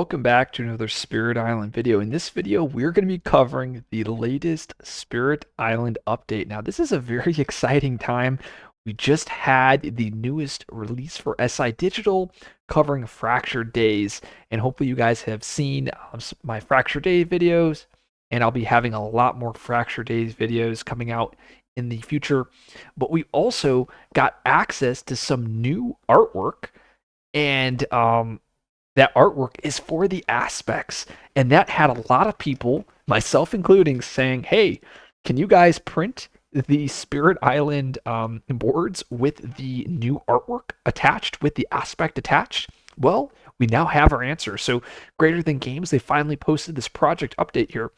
Welcome back to another Spirit Island video. In this video, we're going to be covering the latest Spirit Island update. Now, this is a very exciting time. We just had the newest release for SI Digital covering Fractured Days, and hopefully you guys have seen my Fractured Day videos, and I'll be having a lot more Fractured Days videos coming out in the future. But we also got access to some new artwork, and that artwork is for the aspects. And that had a lot of people, myself including, saying, hey, can you guys print the Spirit Island boards with the new artwork attached, with the aspect attached? Well, we now have our answer. So, Greater Than Games, they finally posted this project update here,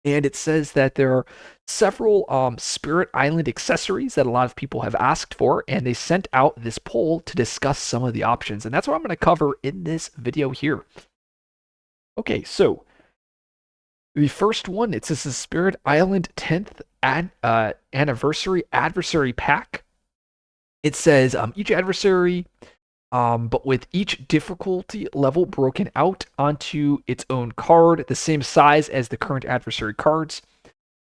and it says that there are several Spirit Island accessories that a lot of people have asked for, and they sent out this poll to discuss some of the options, and that's what I'm going to cover in this video here. Okay, so the first one, it says the Spirit Island 10th anniversary adversary pack. It says each adversary, but with each difficulty level broken out onto its own card, the same size as the current adversary cards.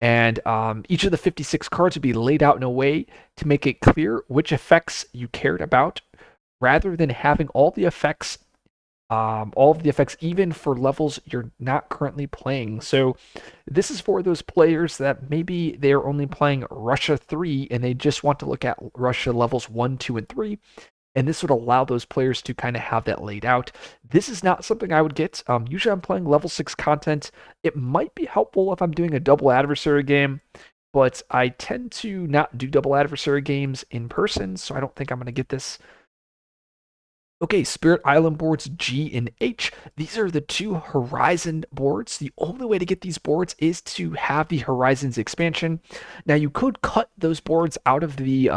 And each of the 56 cards would be laid out in a way to make it clear which effects you cared about, rather than having all of the effects even for levels you're not currently playing. So this is for those players that maybe they're only playing Russia 3 and they just want to look at Russia levels 1, 2, and 3. And this would allow those players to kind of have that laid out. This is not something I would get. Usually I'm playing level 6 content. It might be helpful if I'm doing a double adversary game, but I tend to not do double adversary games in person, so I don't think I'm going to get this. Okay, Spirit Island boards G and H. These are the two Horizon boards. The only way to get these boards is to have the Horizons expansion. Now you could cut those boards out of the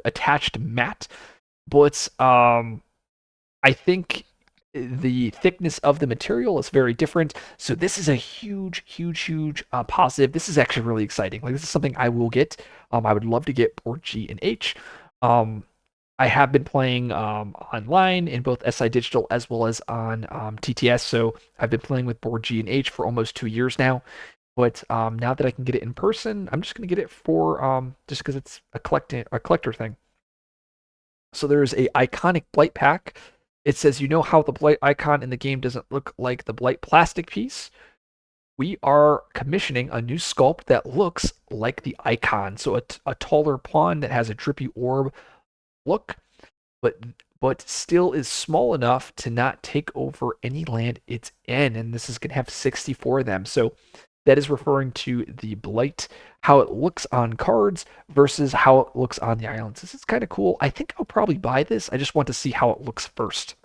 attached mat, but I think the thickness of the material is very different. So this is a huge, huge, huge positive. This is actually really exciting. Like, this is something I will get. I would love to get board G and H. I have been playing online in both SI Digital as well as on TTS. So I've been playing with board G and H for almost 2 years now. But now that I can get it in person, I'm just going to get it for just because it's a collector thing. So there's a iconic Blight pack. It says, you know how the Blight icon in the game doesn't look like the Blight plastic piece? We are commissioning a new sculpt that looks like the icon. So a taller pawn that has a drippy orb look, but still is small enough to not take over any land it's in. And this is going to have 64 of them. So that is referring to the Blight, how it looks on cards versus how it looks on the islands. This is kind of cool. I think I'll probably buy this. I just want to see how it looks first.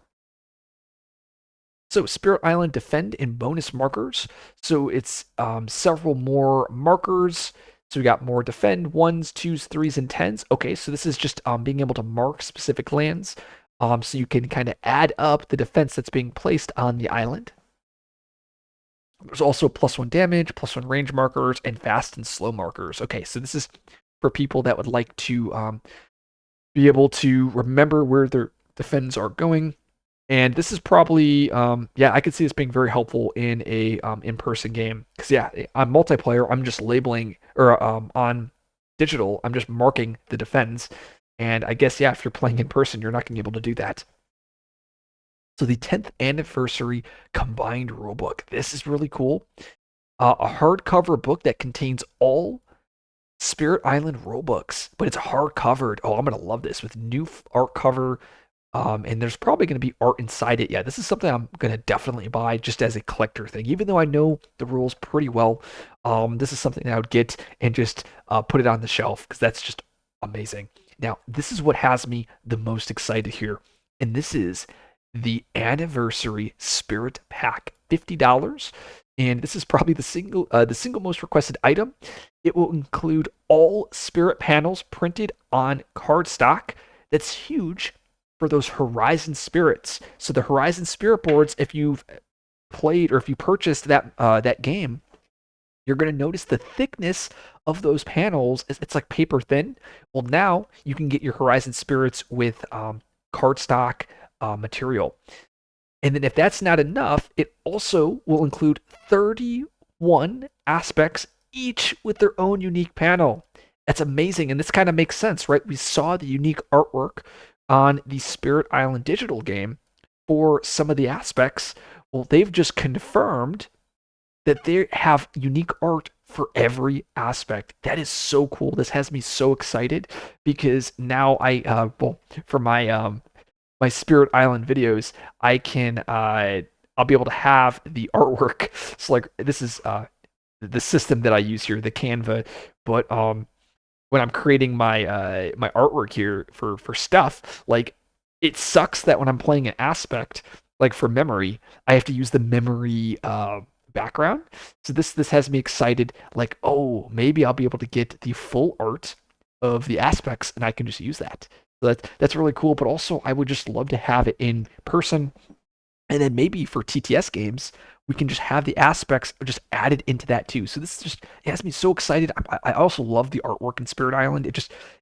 So Spirit Island Defend and bonus markers. So it's several more markers. So we got more defend, 1s, 2s, 3s, and 10s. Okay, so this is just being able to mark specific lands. So you can kind of add up the defense that's being placed on the island. There's also +1 damage, +1 range markers, and fast and slow markers. Okay, so this is for people that would like to be able to remember where their defends are going. And this is probably, yeah, I could see this being very helpful in a in-person game. Because, yeah, on multiplayer, I'm just labeling, or on digital, I'm just marking the defends. And I guess, yeah, if you're playing in person, you're not going to be able to do that. So the 10th anniversary combined rulebook. This is really cool. A hardcover book that contains all Spirit Island rulebooks, but it's hard-covered. Oh, I'm going to love this with new art cover. And there's probably going to be art inside it. Yeah, this is something I'm going to definitely buy just as a collector thing. Even though I know the rules pretty well, this is something I would get and just put it on the shelf because that's just amazing. Now, this is what has me the most excited here. And this is the Anniversary Spirit Pack, $50. And this is probably the single most requested item. It will include all Spirit panels printed on cardstock. That's huge for those Horizon Spirits. So the Horizon Spirit boards, if you've played or if you purchased that game, you're going to notice the thickness of those panels. It's like paper thin. Well, now you can get your Horizon Spirits with cardstock material. And then if that's not enough, it also will include 31 aspects, each with their own unique panel. That's amazing. And this kind of makes sense, right? We saw the unique artwork on the Spirit Island digital game for some of the aspects. Well, they've just confirmed that they have unique art for every aspect. That is so cool. This has me so excited because now well, for my Spirit Island videos, I can I'll be able to have the artwork. So like this is the system that I use here, the Canva, but when I'm creating my artwork here for stuff, like it sucks that when I'm playing an aspect, like for memory, I have to use the memory background. So this has me excited. Like, oh, maybe I'll be able to get the full art of the aspects, and I can just use that. So that's really cool. But also, I would just love to have it in person, and then maybe for TTS games, we can just have the aspects just added into that too. So this just it has me so excited. I also love the artwork in Spirit Island.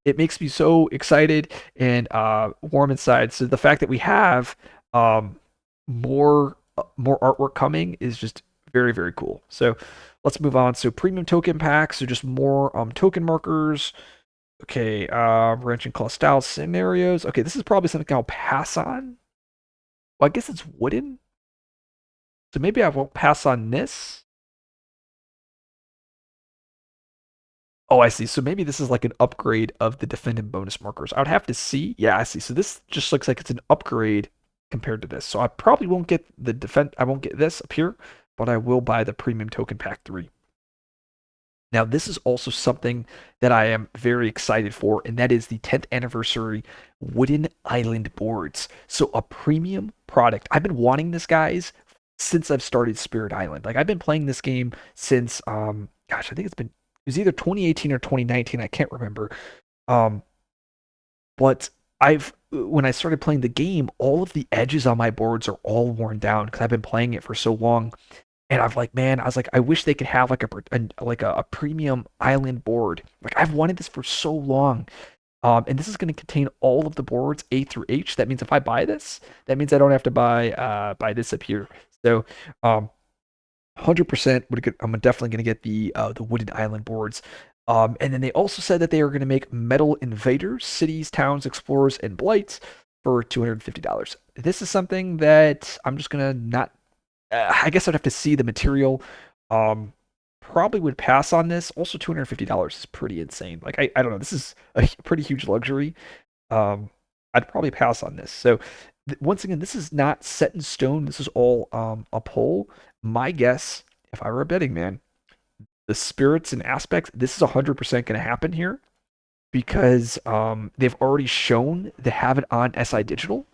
It makes me so excited and warm inside. So the fact that we have more artwork coming is just very, very cool. So let's move on. So premium token packs, so just more token markers. Okay, wrench and claw style scenarios. Okay, this is probably something I'll pass on. Well, I guess it's wooden. So maybe I won't pass on this. Oh, I see. So maybe this is like an upgrade of the defendant bonus markers. I would have to see. Yeah, I see. So this just looks like it's an upgrade compared to this. So I probably won't get the defend. I won't get this up here, but I will buy the premium token pack 3. Now, this is also something that I am very excited for, and that is the 10th anniversary Wooden Island boards. So, a premium product. I've been wanting this, guys, since I've started Spirit Island. Like, I've been playing this game since, gosh, I think it was either 2018 or 2019. I can't remember. Um, but when I started playing the game, all of the edges on my boards are all worn down because I've been playing it for so long. And I was like, I wish they could have like a premium island board. Like I've wanted this for so long. And this is going to contain all of the boards A through H. That means if I buy this, that means I don't have to buy this up here. So, 100% I'm definitely going to get the wooden island boards. And then they also said that they are going to make metal invaders, cities, towns, explorers, and blights for $250. This is something that I'm just going to not I guess I'd have to see the material. Probably would pass on this. Also, $250 is pretty insane. Like I don't know. This is a pretty huge luxury. I'd probably pass on this. So once again, this is not set in stone. This is all a poll. My guess, if I were a betting man, the spirits and aspects, this is 100% going to happen here because they've already shown they have it on SI Digital.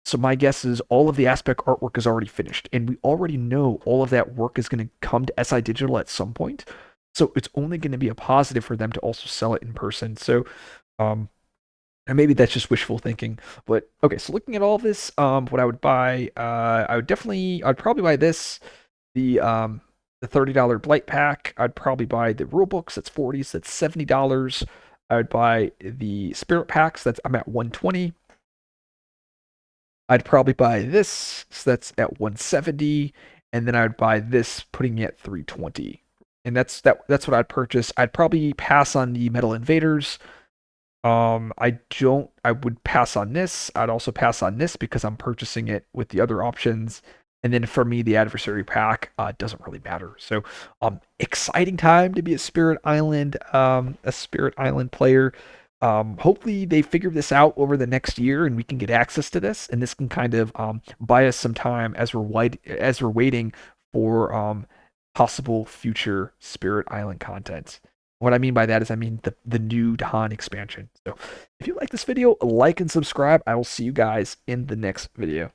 So my guess is all of the aspect artwork is already finished, and we already know all of that work is going to come to SI Digital at some point. So it's only going to be a positive for them to also sell it in person. So, and maybe that's just wishful thinking. But okay, so looking at all of this, what I would buy, I'd probably buy this, the $30 Blight pack. I'd probably buy the rule books. That's 40, so that's $70. I would buy the spirit packs. I'm at 120. I'd probably buy this, so that's at 170, and then I would buy this, putting me at 320. And that's what I'd purchase. I'd probably pass on the Metal Invaders. I would pass on this. I'd also pass on this because I'm purchasing it with the other options. And then for me, the adversary pack doesn't really matter. So, exciting time to be a Spirit Island player. Hopefully they figure this out over the next year and we can get access to this, and this can kind of buy us some time as we're waiting for possible future Spirit Island content. What I mean by that is I mean the new Dahan expansion. So if you like this video, like and subscribe. I will see you guys in the next video.